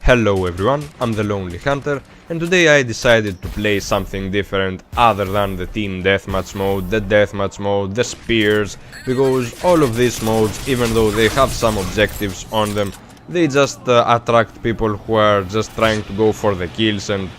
Hello everyone, I'm the Lonely Hunter, and today I decided to play something different other than the team deathmatch mode, the deathmatch mode, the spears, because all of these modes, even though they have some objectives on them, they just attract people who are just trying to go for the kills and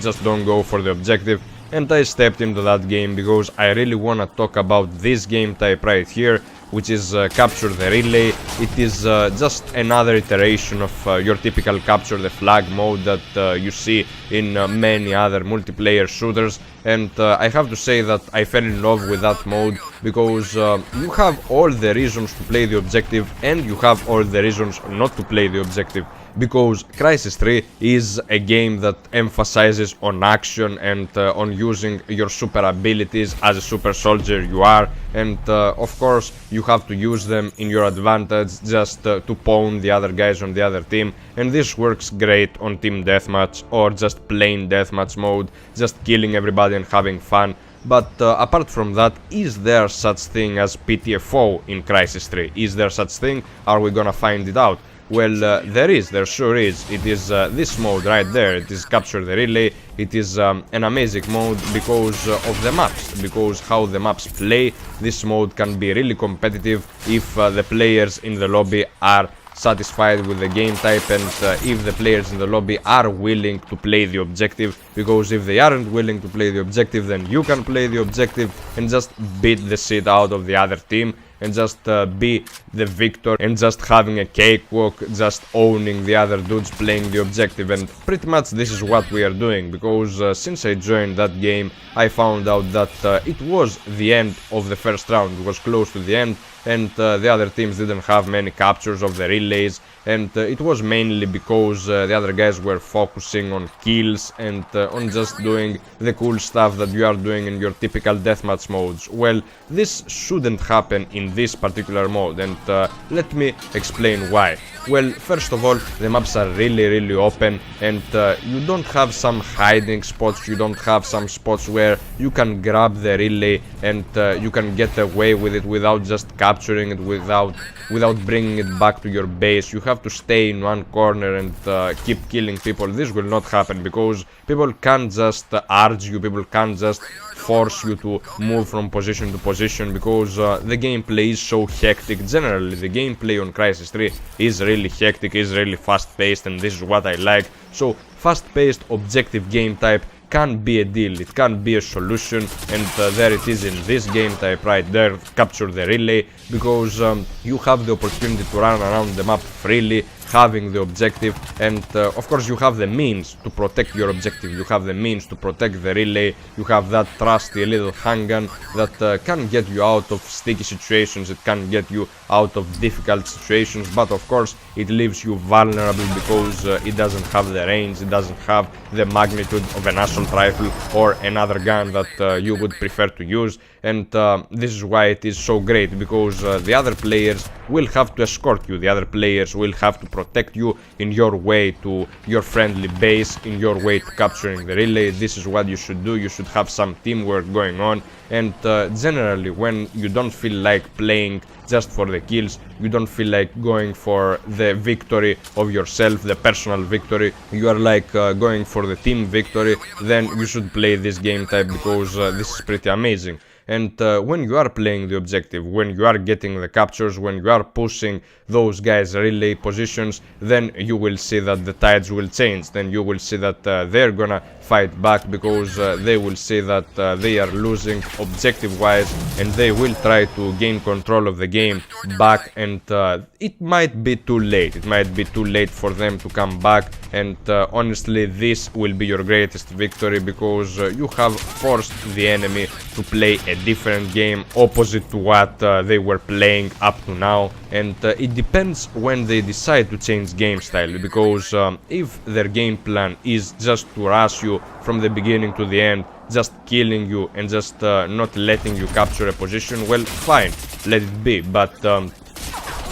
just don't go for the objective. And I stepped into that game because I really wanna talk about this game type right here, which is capture the relay. It is just another iteration of your typical capture the flag mode that you see in many other multiplayer shooters, and I have to say that I fell in love with that mode because you have all the reasons to play the objective and you have all the reasons not to play the objective, because Crysis 3 is a game that emphasizes on action and on using your super abilities as a super soldier you are, and of course you have to use them in your advantage just to pawn the other guys on the other team, and this works great on team deathmatch or just plain deathmatch mode, just killing everybody and having fun. But apart from that, is there such thing as PTFO in Crysis 3? Is there such thing? Are we gonna find it out? Well, there sure is. It is this mode right there. It is Capture the Relay. It is an amazing mode because of the maps, because how the maps play. This mode can be really competitive if the players in the lobby are satisfied with the game type and if the players in the lobby are willing to play the objective, because if they aren't willing to play the objective, then you can play the objective and just beat the shit out of the other team and just be the victor and just having a cakewalk, just owning the other dudes playing the objective. And pretty much this is what we are doing, because since I joined that game I found out that it was the end of the first round. It was close to the end, and the other teams didn't have many captures of the relays, and it was mainly because the other guys were focusing on kills and on just doing the cool stuff that you are doing in your typical deathmatch modes. Well, this shouldn't happen in this particular mode, and let me explain why. Well, first of all, the maps are really open, and you don't have some hiding spots, you don't have some spots where you can grab the relay and you can get away with it without just capturing it, without bringing it back to your base. You have to stay in one corner and keep killing people. This will not happen because people can't just urge you, people can't just force you to move from position to position, because the gameplay is so hectic. Generally, the gameplay on Crysis 3 is really hectic, is really fast-paced, and this is what I like. So, fast-paced, objective game type can be a deal, it can be a solution, and there it is in this game type right there, Capture the Relay, because you have the opportunity to run around the map freely, having the objective, and of course you have the means to protect your objective, you have the means to protect the relay, you have that trusty little handgun that can get you out of sticky situations, it can get you out of difficult situations, but of course it leaves you vulnerable because it doesn't have the range, it doesn't have the magnitude of an assault rifle or another gun that you would prefer to use, and this is why it is so great, because the other players will have to escort you, the other players will have to protect you in your way to your friendly base, in your way to capturing the relay. This is what you should do. You should have some teamwork going on, and generally when you don't feel like playing just for the kills, you don't feel like going for the victory of yourself, the personal victory, you are like going for the team victory, then you should play this game type, because this is pretty amazing. And when you are playing the objective, when you are getting the captures, when you are pushing those guys' relay positions, then you will see that the tides will change. Then you will see that they're gonna fight back, because they will see that they are losing objective-wise, and they will try to gain control of the game back, and it might be too late. It might be too late for them to come back, and honestly this will be your greatest victory, because you have forced the enemy to play a different game opposite to what they were playing up to now, and it depends when they decide to change game style, because if their game plan is just to rush you from the beginning to the end, just killing you and just not letting you capture a position, well, fine, let it be. But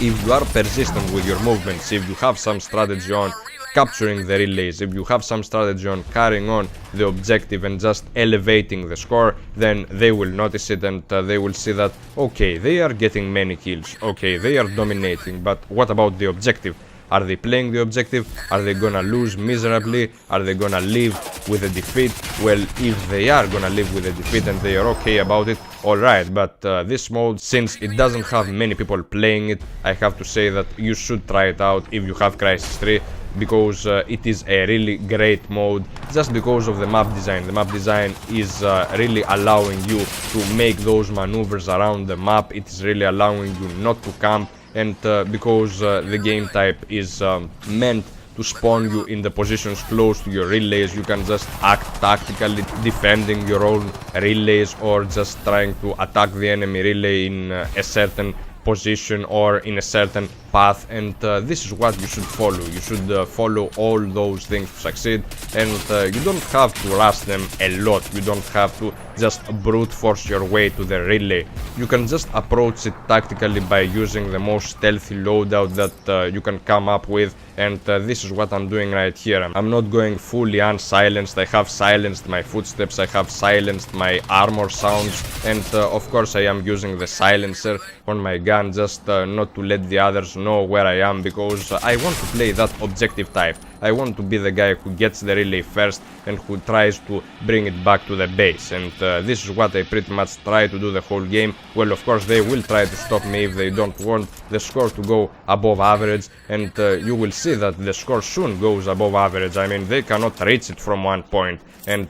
if you are persistent with your movements, if you have some strategy on capturing the relays, if you have some strategy on carrying on the objective and just elevating the score, then they will notice it, and they will see that, okay, they are getting many kills, okay, they are dominating, but what about the objective? Are they playing the objective? Are they gonna lose miserably? Are they gonna live with a defeat? Well, if they are gonna live with a defeat and they are okay about it, alright, but this mode, since it doesn't have many people playing it, I have to say that you should try it out if you have Crysis 3, because it is a really great mode just because of the map design. The map design is really allowing you to make those maneuvers around the map. It is really allowing you not to camp, and because the game type is meant to spawn you in the positions close to your relays, you can just act tactically defending your own relays or just trying to attack the enemy relay in a certain position or in a certain path, and this is what you should follow. You should follow all those things to succeed, and you don't have to rush them a lot. You don't have to just brute force your way to the relay. You can just approach it tactically by using the most stealthy loadout that you can come up with, and this is what I'm doing right here. I'm not going fully unsilenced. I have silenced my footsteps, I have silenced my armor sounds, and of course I am using the silencer on my gun just not to let the others know where I am, because I want to play that objective type. I want to be the guy who gets the relay first and who tries to bring it back to the base, and this is what I pretty much try to do the whole game. Well, of course they will try to stop me if they don't want the score to go above average, and you will see that the score soon goes above average. I mean, they cannot reach it from one point, and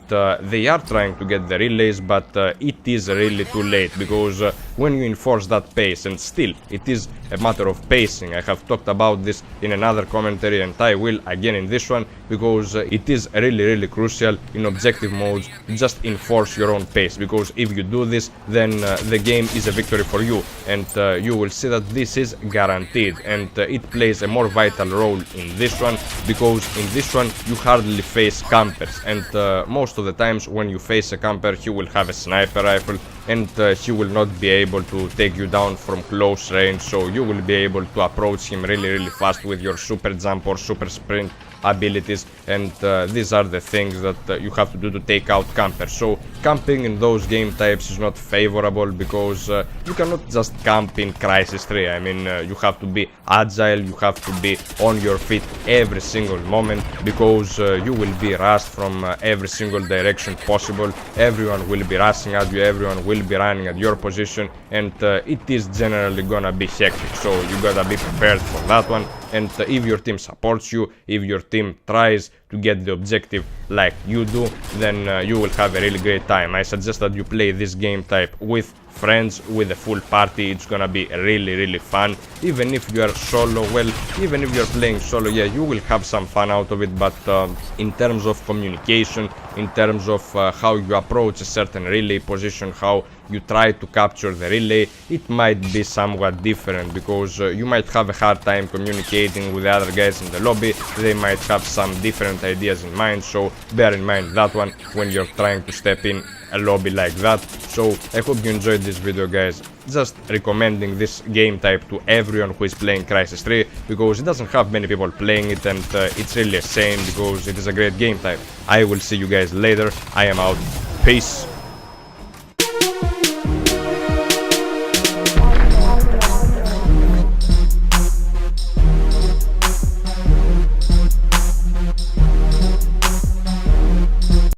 they are trying to get the relays, but it is really too late, because when you enforce that pace, and still it is a matter of pacing. I have talked about this in another commentary, and I will again in this one, because it is really crucial in objective modes to just enforce your own pace, because if you do this, then the game is a victory for you, and you will see that this is guaranteed, and it plays a more vital role in this one, because in this one you hardly face campers, and most of the times when you face a camper, he will have a sniper rifle, and he will not be able to take you down from close range, so you will be able to approach him really fast with your super jump or super sprint abilities, and these are the things that you have to do to take out campers. So camping in those game types is not favorable, because you cannot just camp in Crysis 3. I mean, you have to be agile, you have to be on your feet every single moment, because you will be rushed from every single direction possible. Everyone will be rushing at you, everyone will be running at your position, and it is generally gonna be hectic, so you gotta be prepared for that one. And if your team supports you, if your team tries to get the objective like you do, then you will have a really great time. I suggest that you play this game type with friends, with a full party. It's gonna be really fun. Even if you are solo, well, even if you're playing solo, yeah, you will have some fun out of it, but in terms of communication, in terms of how you approach a certain relay position, how you try to capture the relay, it might be somewhat different, because you might have a hard time communicating with the other guys in the lobby. They might have some different ideas in mind, so bear in mind that one when you're trying to step in a lobby like that. So I hope you enjoyed this video, guys. Just recommending this game type to everyone who is playing Crysis 3, because it doesn't have many people playing it, and it's really a shame, because it is a great game type. I will see you guys later. I am out. Peace.